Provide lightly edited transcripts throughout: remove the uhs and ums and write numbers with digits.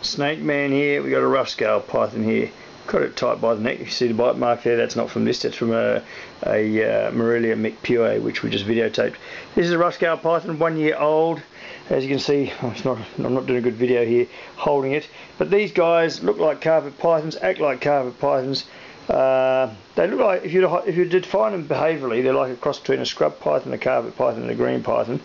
snake man here. We got a rough scale python here. Got it tight by the neck. If you see the bite mark there, that's not from this. That's from a Morelia McPue, which we just videotaped. This is a rough scale python, 1 year old. As you can see, I'm not doing a good video here holding it. But these guys look like carpet pythons, act like carpet pythons. They look like, if you define them behaviourally, they're like a cross between a scrub python, a carpet python, and a green python.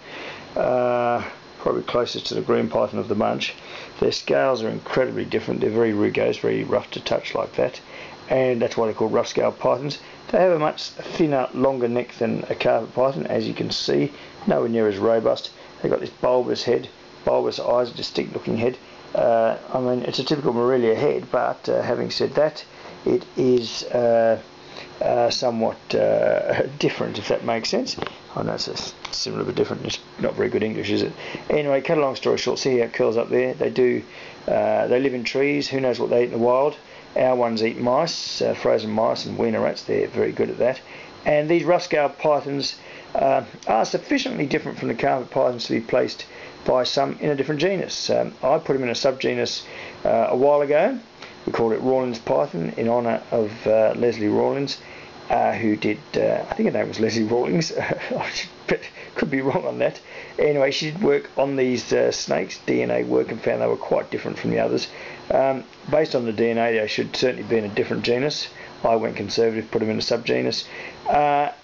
Probably closest to the green python of the bunch. Their scales are incredibly different. They're very rugose, very rough to touch like that, and that's why they're called rough scale pythons. They have a much thinner, longer neck than a carpet python, as you can see, nowhere near as robust. They've got this bulbous head, bulbous eyes, a distinct looking head. I mean, it's a typical Morelia head, but having said that, it is somewhat different, if that makes sense. I know it's similar but different. It's not very good English, is it? Anyway, cut a long story short, see how it curls up there. They live in trees. Who knows what they eat in the wild? Our ones eat mice, frozen mice and wiener rats. They're very good at that. And these rough scale pythons are sufficiently different from the carpet pythons to be placed by some in a different genus. I put them in a subgenus a while ago. We called it Rawlins python in honour of Leslie Rawlins, who did, I think her name was Leslie Rawlings, but could be wrong on that. Anyway, she did work on these snakes, DNA work, and found they were quite different from the others. Based on the DNA, they should certainly be in a different genus. I went conservative, put them in a subgenus,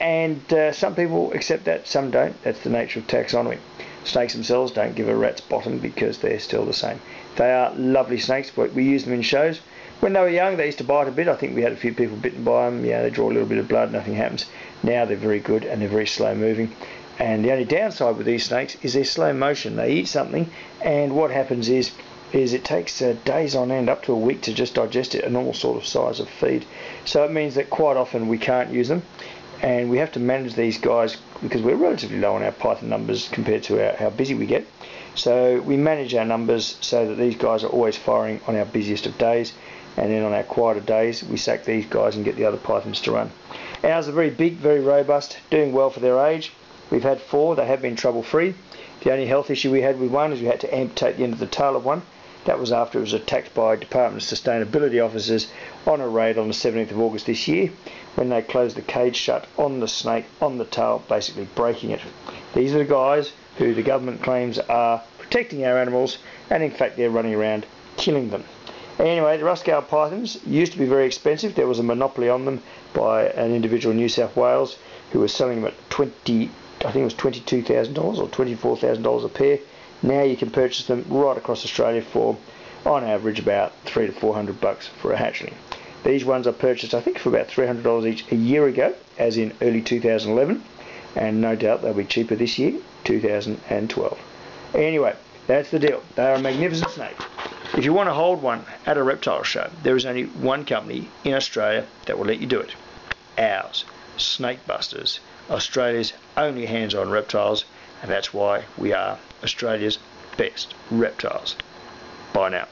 and some people accept that, some don't. That's the nature of taxonomy. Snakes themselves don't give a rat's bottom because they're still the same. They are lovely snakes, but we use them in shows. When they were young, they used to bite a bit. I think we had a few people bitten by them. Yeah, they draw a little bit of blood, nothing happens. Now they're very good and they're very slow moving. And the only downside with these snakes is their slow motion. They eat something, and what happens is it takes days on end, up to a week, to just digest it, a normal sort of size of feed. So it means that quite often we can't use them, and we have to manage these guys because we're relatively low on our python numbers compared to how busy we get. So we manage our numbers so that these guys are always firing on our busiest of days, and then on our quieter days we sack these guys and get the other pythons to run. Ours are very big, very robust, doing well for their age. We've had 4, they have been trouble free. The only health issue we had with one is we had to amputate the end of the tail of one. That was after it was attacked by Department of Sustainability officers on a raid on the 17th of August this year, when they closed the cage shut on the snake, on the tail, basically breaking it. These are the guys who the government claims are protecting our animals, and in fact they're running around killing them. Anyway, the rough scale pythons used to be very expensive. There was a monopoly on them by an individual in New South Wales who was selling them at I think it was $22,000 or $24,000 a pair. Now you can purchase them right across Australia for, on average, about $300 to $400 for a hatchling. These ones I purchased, I think, for about $300 each a year ago, as in early 2011, and no doubt they'll be cheaper this year, 2012. Anyway, that's the deal. They are a magnificent snake. If you want to hold one at a reptile show, there is only one company in Australia that will let you do it. Ours, Snake Busters, Australia's only hands-on reptiles, and that's why we are Australia's best reptiles. Bye now.